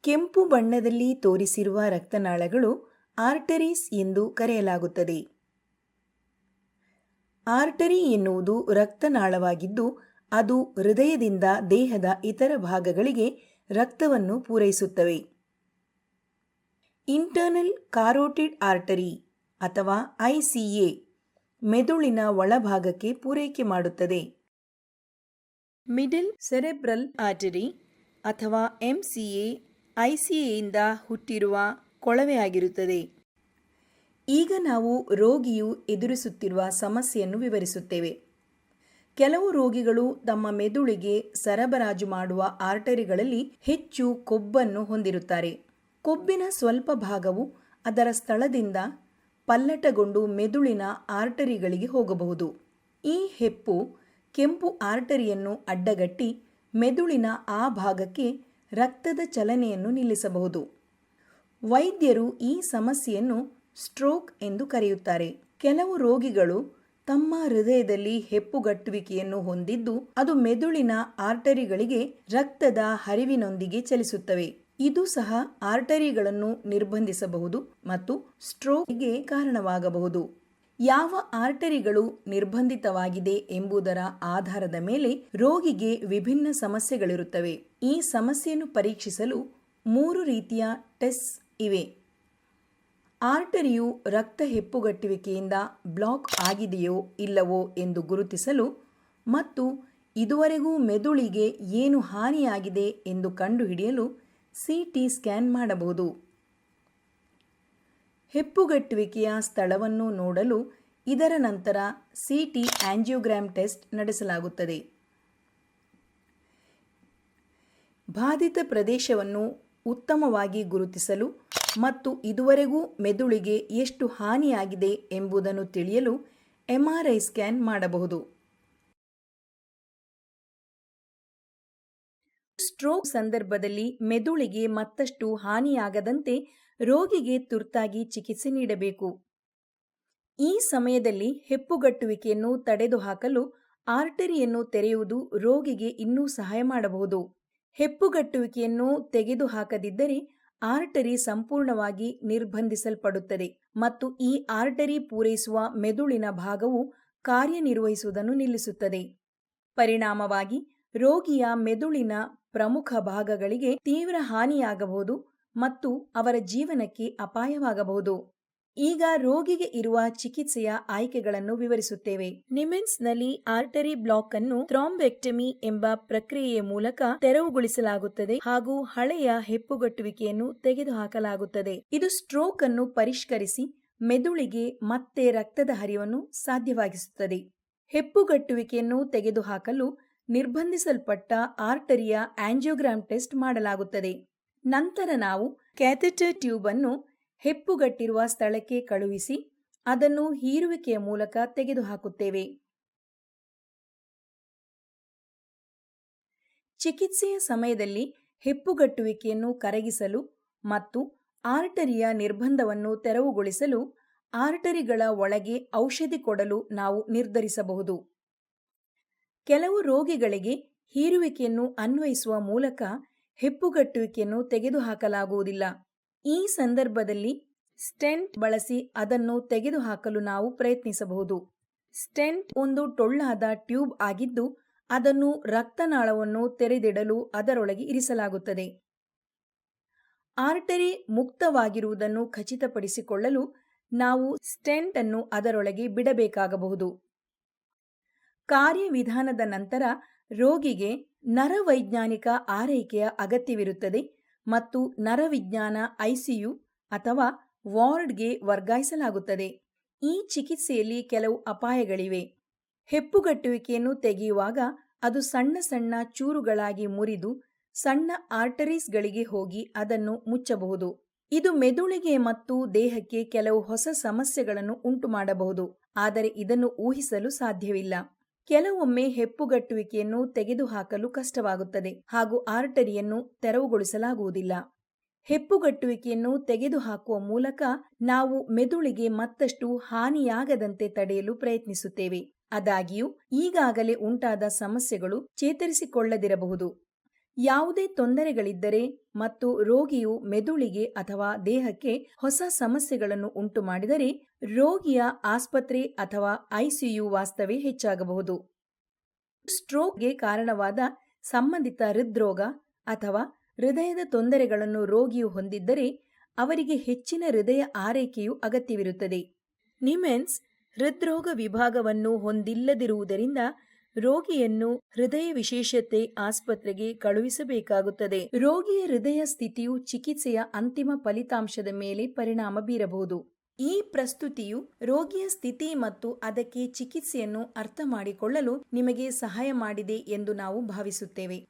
ಕೆಂಪು ಬಣ್ಣದಲ್ಲಿ ತೋರಿಸಿರುವ ರಕ್ತನಾಳಗಳು ಆರ್ಟರೀಸ್ ಎಂದು ಕರೆಯಲಾಗುತ್ತದೆ. ಆರ್ಟರಿ ಎನ್ನುವುದು ರಕ್ತನಾಳವಾಗಿದ್ದು, ಅದು ಹೃದಯದಿಂದ ದೇಹದ ಇತರ ಭಾಗಗಳಿಗೆ ರಕ್ತವನ್ನು ಪೂರೈಸುತ್ತವೆ. ಇಂಟರ್ನಲ್ ಕಾರೋಟಿಡ್ ಆರ್ಟರಿ ಅಥವಾ ICA ಮೆದುಳಿನ ಒಳಭಾಗಕ್ಕೆ ಪೂರೈಕೆ ಮಾಡುತ್ತದೆ. ಮಿಡಲ್ ಸೆರೆಬ್ರಲ್ ಆರ್ಟರಿ ಅಥವಾ MCA ICAಯಿಂದ ಹುಟ್ಟಿರುವ ಕೊಳವೆಯಾಗಿರುತ್ತದೆ. ಈಗ ನಾವು ರೋಗಿಯು ಎದುರಿಸುತ್ತಿರುವ ಸಮಸ್ಯೆಯನ್ನು ವಿವರಿಸುತ್ತೇವೆ. ಕೆಲವು ರೋಗಿಗಳು ತಮ್ಮ ಮೆದುಳಿಗೆ ಸರಬರಾಜು ಮಾಡುವ ಆರ್ಟರಿಗಳಲ್ಲಿ ಹೆಚ್ಚು ಕೊಬ್ಬನ್ನು ಹೊಂದಿರುತ್ತಾರೆ. ಕೊಬ್ಬಿನ ಸ್ವಲ್ಪ ಭಾಗವು ಅದರ ಸ್ಥಳದಿಂದ ಪಲ್ಲಟಗೊಂಡು ಮೆದುಳಿನ ಆರ್ಟರಿಗಳಿಗೆ ಹೋಗಬಹುದು. ಈ ಹೆಪ್ಪು ಕೆಂಪು ಆರ್ಟರಿಯನ್ನು ಅಡ್ಡಗಟ್ಟಿ ಮೆದುಳಿನ ಆ ಭಾಗಕ್ಕೆ ರಕ್ತದ ಚಲನೆಯನ್ನು ನಿಲ್ಲಿಸಬಹುದು. ವೈದ್ಯರು ಈ ಸಮಸ್ಯೆಯನ್ನು ಸ್ಟ್ರೋಕ್ ಎಂದು ಕರೆಯುತ್ತಾರೆ. ಕೆಲವು ರೋಗಿಗಳು ತಮ್ಮ ಹೃದಯದಲ್ಲಿ ಹೆಪ್ಪುಗಟ್ಟುವಿಕೆಯನ್ನು ಹೊಂದಿದ್ದು, ಅದು ಮೆದುಳಿನ ಆರ್ಟರಿಗಳಿಗೆ ರಕ್ತದ ಹರಿವಿನೊಂದಿಗೆ ಚಲಿಸುತ್ತವೆ. ಇದು ಸಹ ಆರ್ಟರಿಗಳನ್ನು ನಿರ್ಬಂಧಿಸಬಹುದು ಮತ್ತು ಸ್ಟ್ರೋಕ್ಗೆ ಕಾರಣವಾಗಬಹುದು. ಯಾವ ಆರ್ಟರಿಗಳು ನಿರ್ಬಂಧಿತವಾಗಿದೆ ಎಂಬುದರ ಆಧಾರದ ಮೇಲೆ ರೋಗಿಗೆ ವಿಭಿನ್ನ ಸಮಸ್ಯೆಗಳಿರುತ್ತವೆ. ಈ ಸಮಸ್ಯೆಯನ್ನು ಪರೀಕ್ಷಿಸಲು 3 ರೀತಿಯ ಟೆಸ್ಟ್ ಇವೆ. ಆರ್ಟರಿಯು ರಕ್ತ ಹೆಪ್ಪುಗಟ್ಟುವಿಕೆಯಿಂದ ಬ್ಲಾಕ್ ಆಗಿದೆಯೋ ಇಲ್ಲವೋ ಎಂದು ಗುರುತಿಸಲು ಮತ್ತು ಇದುವರೆಗೂ ಮೆದುಳಿಗೆ ಏನು ಹಾನಿಯಾಗಿದೆ ಎಂದು ಕಂಡುಹಿಡಿಯಲು CT ಸ್ಕ್ಯಾನ್ ಮಾಡಬಹುದು. ಹೆಪ್ಪುಗಟ್ಟುವಿಕೆಯ ಸ್ಥಳವನ್ನು ನೋಡಲು ಇದರ ನಂತರ CT ಆಂಜಿಯೋಗ್ರಾಮ್ ಟೆಸ್ಟ್ ನಡೆಸಲಾಗುತ್ತದೆ. ಬಾಧಿತ ಪ್ರದೇಶವನ್ನು ಉತ್ತಮವಾಗಿ ಗುರುತಿಸಲು ಮತ್ತು ಇದುವರೆಗೂ ಮೆದುಳಿಗೆ ಎಷ್ಟು ಹಾನಿಯಾಗಿದೆ ಎಂಬುದನ್ನು ತಿಳಿಯಲು MRI ಸ್ಕ್ಯಾನ್ ಮಾಡಬಹುದು. ಸ್ಟ್ರೋಕ್ ಸಂದರ್ಭದಲ್ಲಿ ಮೆದುಳಿಗೆ ಮತ್ತಷ್ಟು ಹಾನಿಯಾಗದಂತೆ ರೋಗಿಗೆ ತುರ್ತಾಗಿ ಚಿಕಿತ್ಸೆ ನೀಡಬೇಕು. ಈ ಸಮಯದಲ್ಲಿ ಹೆಪ್ಪುಗಟ್ಟುವಿಕೆಯನ್ನು ತಡೆದುಹಾಕಲು ಆರ್ಟರಿಯನ್ನು ತೆರೆಯುವುದು ರೋಗಿಗೆ ಇನ್ನೂ ಸಹಾಯ ಮಾಡಬಹುದು. ಹೆಪ್ಪುಗಟ್ಟುವಿಕೆಯನ್ನು ತೆಗೆದುಹಾಕದಿದ್ದರೆ ಆರ್ಟರಿ ಸಂಪೂರ್ಣವಾಗಿ ನಿರ್ಬಂಧಿಸಲ್ಪಡುತ್ತದೆ ಮತ್ತು ಈ ಆರ್ಟರಿ ಪೂರೈಸುವ ಮೆದುಳಿನ ಭಾಗವು ಕಾರ್ಯನಿರ್ವಹಿಸುವುದನ್ನು ನಿಲ್ಲಿಸುತ್ತದೆ. ಪರಿಣಾಮವಾಗಿ ರೋಗಿಯ ಮೆದುಳಿನ ಪ್ರಮುಖ ಭಾಗಗಳಿಗೆ ತೀವ್ರ ಹಾನಿಯಾಗಬಹುದು ಮತ್ತು ಅವರ ಜೀವನಕ್ಕೆ ಅಪಾಯವಾಗಬಹುದು. ಈಗ ರೋಗಿಗೆ ಇರುವ ಚಿಕಿತ್ಸೆಯ ಆಯ್ಕೆಗಳನ್ನು ವಿವರಿಸುತ್ತೇವೆ. ನಿಮೆನ್ಸ್ನಲ್ಲಿ ಆರ್ಟರಿ ಬ್ಲಾಕ್ ಅನ್ನು ಥ್ರಾಂಬೆಕ್ಟಮಿ ಎಂಬ ಪ್ರಕ್ರಿಯೆಯ ಮೂಲಕ ತೆರವುಗೊಳಿಸಲಾಗುತ್ತದೆ ಹಾಗೂ ಹಳೆಯ ಹೆಪ್ಪುಗಟ್ಟುವಿಕೆಯನ್ನು ತೆಗೆದುಹಾಕಲಾಗುತ್ತದೆ. ಇದು ಸ್ಟ್ರೋಕ್ ಅನ್ನು ಪರಿಷ್ಕರಿಸಿ ಮೆದುಳಿಗೆ ಮತ್ತೆ ರಕ್ತದ ಹರಿವನ್ನು ಸಾಧ್ಯವಾಗಿಸುತ್ತದೆ. ಹೆಪ್ಪುಗಟ್ಟುವಿಕೆಯನ್ನು ತೆಗೆದುಹಾಕಲು ನಿರ್ಬಂಧಿಸಲ್ಪಟ್ಟ ಆರ್ಟರಿಯ ಆಂಜಿಯೋಗ್ರಾಮ್ ಟೆಸ್ಟ್ ಮಾಡಲಾಗುತ್ತದೆ. ನಂತರ ನಾವು ಕ್ಯಾಥೆಟರ್ ಟ್ಯೂಬ್ ಅನ್ನು ಹೆಪ್ಪುಗಟ್ಟಿರುವ ಸ್ಥಳಕ್ಕೆ ಕಳುಹಿಸಿ ಅದನ್ನು ಹೀರುವಿಕೆಯ ಮೂಲಕ ತೆಗೆದುಹಾಕುತ್ತೇವೆ. ಚಿಕಿತ್ಸೆಯ ಸಮಯದಲ್ಲಿ ಹೆಪ್ಪುಗಟ್ಟುವಿಕೆಯನ್ನು ಕರಗಿಸಲು ಮತ್ತು ಆರ್ಟರಿಯ ನಿರ್ಬಂಧವನ್ನು ತೆರವುಗೊಳಿಸಲು ಆರ್ಟರಿಗಳ ಒಳಗೆ ಔಷಧಿ ಕೊಡಲು ನಾವು ನಿರ್ಧರಿಸಬಹುದು. ಕೆಲವು ರೋಗಿಗಳಿಗೆ ಹೀರುವಿಕೆಯನ್ನು ಅನ್ವಯಿಸುವ ಮೂಲಕ ಹೆಪ್ಪುಗಟ್ಟುವಿಕೆಯನ್ನು ತೆಗೆದುಹಾಕಲಾಗುವುದಿಲ್ಲ. ಈ ಸಂದರ್ಭದಲ್ಲಿ ಸ್ಟೆಂಟ್ ಬಳಸಿ ಅದನ್ನು ತೆಗೆದುಹಾಕಲು ನಾವು ಪ್ರಯತ್ನಿಸಬಹುದು. ಸ್ಟೆಂಟ್ ಒಂದು ಟೊಳ್ಳಾದ ಟ್ಯೂಬ್ ಆಗಿದ್ದು, ಅದನ್ನು ರಕ್ತನಾಳವನ್ನು ತೆರೆದಿಡಲು ಅದರೊಳಗೆ ಇರಿಸಲಾಗುತ್ತದೆ. ಆರ್ಟರಿ ಮುಕ್ತವಾಗಿರುವುದನ್ನು ಖಚಿತಪಡಿಸಿಕೊಳ್ಳಲು ನಾವು ಸ್ಟೆಂಟ್ ಅನ್ನು ಅದರೊಳಗೆ ಬಿಡಬೇಕಾಗಬಹುದು. ಕಾರ್ಯವಿಧಾನದ ನಂತರ ರೋಗಿಗೆ ನರವೈಜ್ಞಾನಿಕ ಆರೈಕೆಯ ಅಗತ್ಯವಿರುತ್ತದೆ ಮತ್ತು ನರವಿಜ್ಞಾನ ICU ಅಥವಾ ವಾರ್ಡ್ಗೆ ವರ್ಗಾಯಿಸಲಾಗುತ್ತದೆ. ಈ ಚಿಕಿತ್ಸೆಯಲ್ಲಿ ಕೆಲವು ಅಪಾಯಗಳಿವೆ. ಹೆಪ್ಪುಗಟ್ಟುವಿಕೆಯನ್ನು ತೆಗೆಯುವಾಗ ಅದು ಸಣ್ಣ ಸಣ್ಣ ಚೂರುಗಳಾಗಿ ಮುರಿದು ಸಣ್ಣ ಆರ್ಟರೀಸ್ಗಳಿಗೆ ಹೋಗಿ ಅದನ್ನು ಮುಚ್ಚಬಹುದು. ಇದು ಮೆದುಳಿಗೆ ಮತ್ತು ದೇಹಕ್ಕೆ ಕೆಲವು ಹೊಸ ಸಮಸ್ಯೆಗಳನ್ನು ಉಂಟುಮಾಡಬಹುದು, ಆದರೆ ಇದನ್ನು ಊಹಿಸಲು ಸಾಧ್ಯವಿಲ್ಲ. ಕೆಲವೊಮ್ಮೆ ಹೆಪ್ಪುಗಟ್ಟುವಿಕೆಯನ್ನು ತೆಗೆದುಹಾಕಲು ಕಷ್ಟವಾಗುತ್ತದೆ ಹಾಗೂ ಆರ್ಟರಿಯನ್ನು ತೆರವುಗೊಳಿಸಲಾಗುವುದಿಲ್ಲ. ಹೆಪ್ಪುಗಟ್ಟುವಿಕೆಯನ್ನು ತೆಗೆದುಹಾಕುವ ಮೂಲಕ ನಾವು ಮೆದುಳಿಗೆ ಮತ್ತಷ್ಟು ಹಾನಿಯಾಗದಂತೆ ತಡೆಯಲು ಪ್ರಯತ್ನಿಸುತ್ತೇವೆ. ಆದಾಗ್ಯೂ ಈಗಾಗಲೇ ಉಂಟಾದ ಸಮಸ್ಯೆಗಳು ಚೇತರಿಸಿಕೊಳ್ಳದಿರಬಹುದು. ಯಾವುದೇ ತೊಂದರೆಗಳಿದ್ದರೆ ಮತ್ತು ರೋಗಿಯು ಮೆದುಳಿಗೆ ಅಥವಾ ದೇಹಕ್ಕೆ ಹೊಸ ಸಮಸ್ಯೆಗಳನ್ನು ಉಂಟುಮಾಡಿದರೆ ರೋಗಿಯ ಆಸ್ಪತ್ರೆ ಅಥವಾ ಐಸಿಯು ವಾಸ್ತವ್ಯ ಹೆಚ್ಚಾಗಬಹುದು. ಸ್ಟ್ರೋಕ್ಗೆ ಕಾರಣವಾದ ಸಂಬಂಧಿತ ಹೃದ್ರೋಗ ಅಥವಾ ಹೃದಯದ ತೊಂದರೆಗಳನ್ನು ರೋಗಿಯು ಹೊಂದಿದ್ದರೆ ಅವರಿಗೆ ಹೆಚ್ಚಿನ ಹೃದಯ ಆರೈಕೆಯು ಅಗತ್ಯವಿರುತ್ತದೆ. ನಿಮೆನ್ಸ್ ಹೃದ್ರೋಗ ವಿಭಾಗವನ್ನು ಹೊಂದಿಲ್ಲದಿರುವುದರಿಂದ ರೋಗಿಯನ್ನು ಹೃದಯ ವಿಶೇಷತೆ ಆಸ್ಪತ್ರೆಗೆ ಕಳುಹಿಸಬೇಕಾಗುತ್ತದೆ. ರೋಗಿಯ ಹೃದಯ ಸ್ಥಿತಿಯು ಚಿಕಿತ್ಸೆಯ ಅಂತಿಮ ಫಲಿತಾಂಶದ ಮೇಲೆ ಪರಿಣಾಮ ಬೀರಬಹುದು. ಈ ಪ್ರಸ್ತುತಿಯು ರೋಗಿಯ ಸ್ಥಿತಿ ಮತ್ತು ಅದಕ್ಕೆ ಚಿಕಿತ್ಸೆಯನ್ನು ಅರ್ಥಮಾಡಿಕೊಳ್ಳಲು ನಿಮಗೆ ಸಹಾಯ ಮಾಡಿದೆ ಎಂದು ನಾವು ಭಾವಿಸುತ್ತೇವೆ.